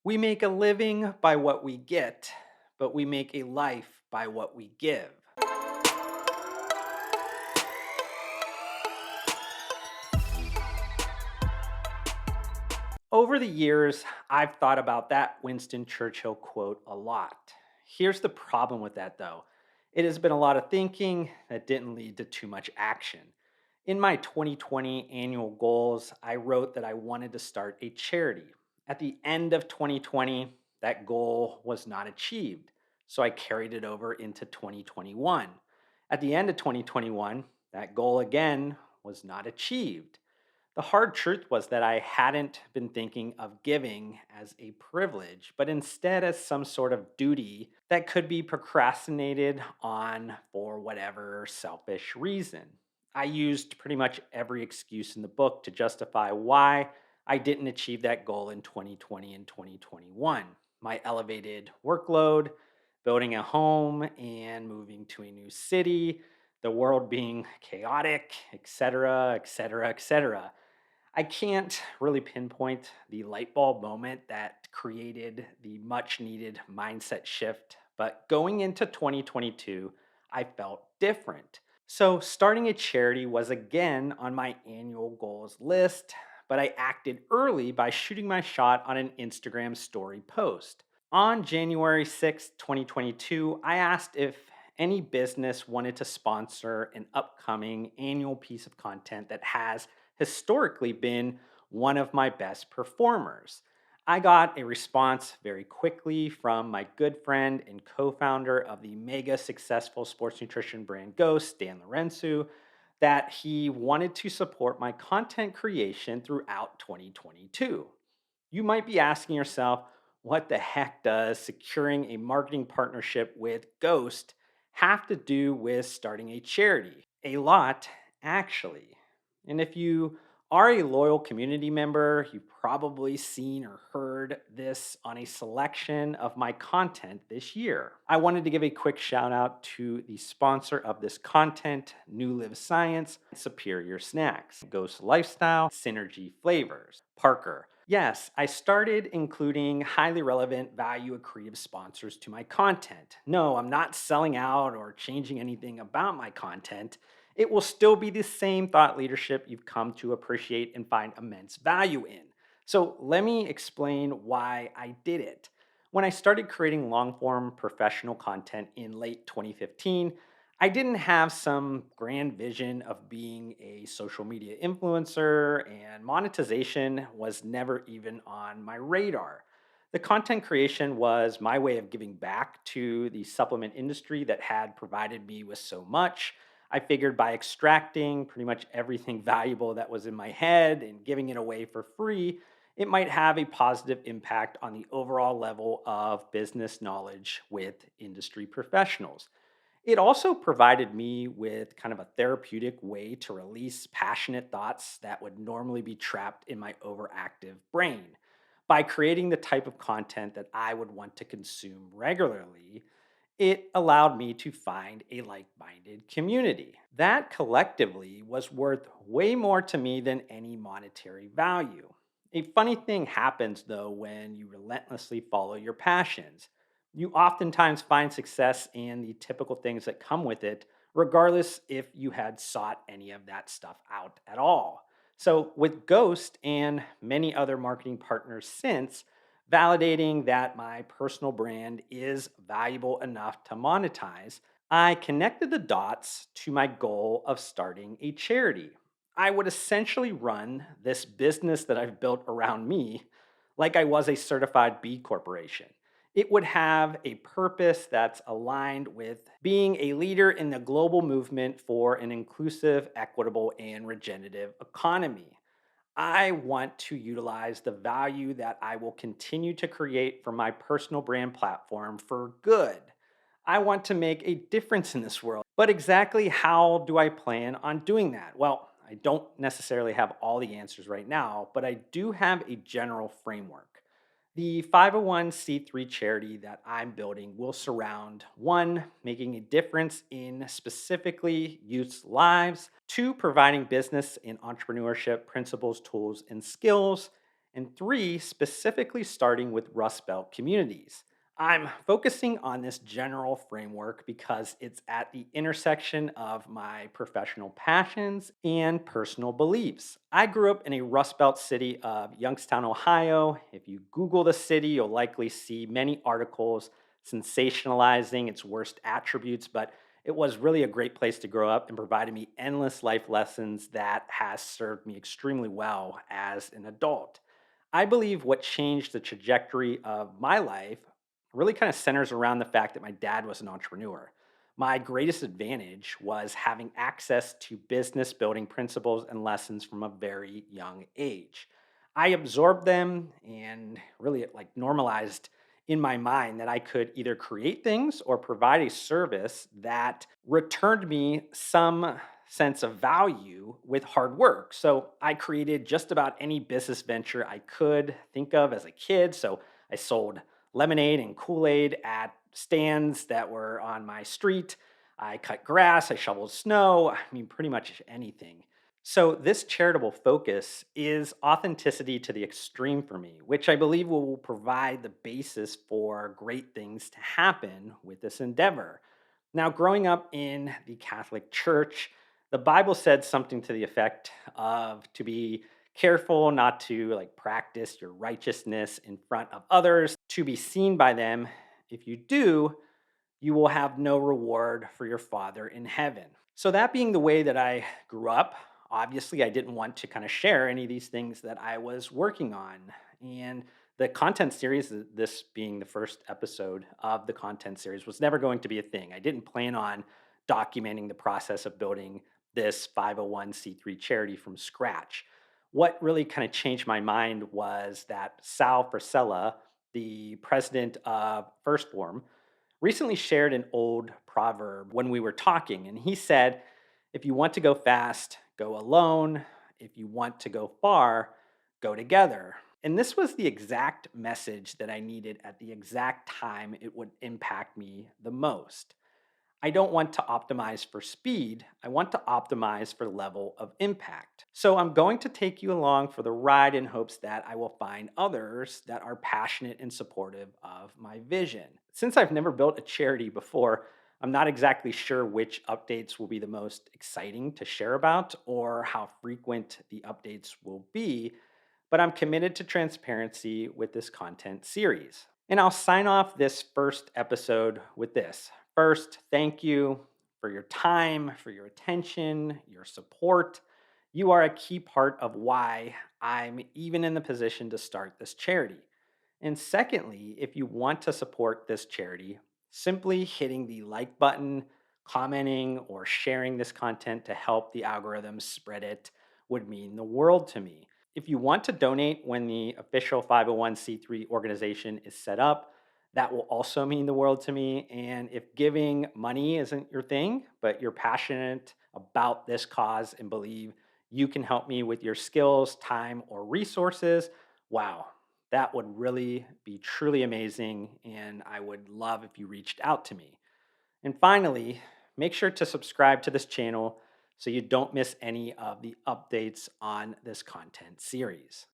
We make a living by what we get, but we make a life by what we give. Over the years, I've thought about that Winston Churchill quote a lot. Here's the problem with that, though it has been a lot of thinking that didn't lead to too much action. In my 2020 annual goals, I wrote that I wanted to start a charity. At the end of 2020, that goal was not achieved, so I carried it over into 2021. At the end of 2021, that goal again was not achieved. The hard truth was that I hadn't been thinking of giving as a privilege, but instead as some sort of duty that could be procrastinated on for whatever selfish reason. I used pretty much every excuse in the book to justify why I didn't achieve that goal in 2020 and 2021. My elevated workload, building a home, and moving to a new city, the world being chaotic, etc., etc., etc. I can't really pinpoint the light bulb moment that created the much needed mindset shift, but going into 2022, I felt different. So, starting a charity was again on my annual goals list, but I acted early by shooting my shot on an Instagram story post. On January 6th, 2022, I asked if any business wanted to sponsor an upcoming annual piece of content that has historically been one of my best performers. I got a response very quickly from my good friend and co founder of the mega successful sports nutrition brand Ghost, Dan Lorenzo, that he wanted to support my content creation throughout 2022. You might be asking yourself, what the heck does securing a marketing partnership with Ghost have to do with starting a charity? A lot, actually. And if you are a loyal community member, you've probably seen or heard this on a selection of my content this year. I wanted to give a quick shout out to the sponsor of this content, New Live Science, Superior Snacks, Ghost Lifestyle, Synergy Flavors, Parker. Yes, I started including highly relevant value accretive sponsors to my content. No, I'm not selling out or changing anything about my content. It will still be the same thought leadership you've come to appreciate and find immense value in. So, let me explain why I did it. When I started creating long form professional content in late 2015, I didn't have some grand vision of being a social media influencer, and monetization was never even on my radar. The content creation was my way of giving back to the supplement industry that had provided me with so much. I figured by extracting pretty much everything valuable that was in my head and giving it away for free, it might have a positive impact on the overall level of business knowledge with industry professionals. It also provided me with kind of a therapeutic way to release passionate thoughts that would normally be trapped in my overactive brain. By creating the type of content that I would want to consume regularly, it allowed me to find a like minded community. That collectively was worth way more to me than any monetary value. A funny thing happens though when you relentlessly follow your passions. You oftentimes find success in the typical things that come with it, regardless if you had sought any of that stuff out at all. So, with Ghost and many other marketing partners since, validating that my personal brand is valuable enough to monetize, I connected the dots to my goal of starting a charity. I would essentially run this business that I've built around me like I was a certified B corporation. It would have a purpose that's aligned with being a leader in the global movement for an inclusive, equitable, and regenerative economy. I want to utilize the value that I will continue to create from my personal brand platform for good. I want to make a difference in this world. But exactly how do I plan on doing that? Well, I don't necessarily have all the answers right now, but I do have a general framework. The 501c3 charity that I'm building will surround one, making a difference in specifically youth's lives, two, providing business and entrepreneurship principles, tools, and skills, And three, specifically starting with Rust Belt communities. I'm focusing on this general framework because it's at the intersection of my professional passions and personal beliefs. I grew up in a Rust Belt city of Youngstown, Ohio. If you Google the city, you'll likely see many articles sensationalizing its worst attributes, but it was really a great place to grow up and provided me endless life lessons that has served me extremely well as an adult. I believe what changed the trajectory of my life really kind of centers around the fact that my dad was an entrepreneur. My greatest advantage was having access to business building principles and lessons from a very young age. I absorbed them and really like normalized in my mind that I could either create things or provide a service that returned me some sense of value with hard work. So I created just about any business venture I could think of as a kid. So I sold lemonade and Kool Aid at stands that were on my street. I cut grass, I shoveled snow, I mean, pretty much anything. So, this charitable focus is authenticity to the extreme for me, which I believe will provide the basis for great things to happen with this endeavor. Now, growing up in the Catholic Church, the Bible said something to the effect of to be careful not to like practice your righteousness in front of others to be seen by them. If you do, you will have no reward for your Father in heaven. So, that being the way that I grew up, obviously I didn't want to kind of share any of these things that I was working on. And the content series, this being the first episode of the content series, was never going to be a thing. I didn't plan on documenting the process of building this 501c3 charity from scratch. What really kind of changed my mind was that Sal Frisella, the president of First Form, recently shared an old proverb when we were talking, and he said, if you want to go fast, go alone. If you want to go far, go together. And this was the exact message that I needed at the exact time it would impact me the most. I don't want to optimize for speed. I want to optimize for level of impact. So I'm going to take you along for the ride in hopes that I will find others that are passionate and supportive of my vision. Since I've never built a charity before, I'm not exactly sure which updates will be the most exciting to share about or how frequent the updates will be, but I'm committed to transparency with this content series. And I'll sign off this first episode with this. First, thank you for your time, for your attention, your support. You are a key part of why I'm even in the position to start this charity. And secondly, if you want to support this charity, simply hitting the like button, commenting, or sharing this content to help the algorithms spread it would mean the world to me. If you want to donate when the official 501c3 organization is set up, that will also mean the world to me. And if giving money isn't your thing, but you're passionate about this cause and believe you can help me with your skills, time, or resources, wow, that would really be truly amazing. And I would love if you reached out to me. And finally, make sure to subscribe to this channel so you don't miss any of the updates on this content series.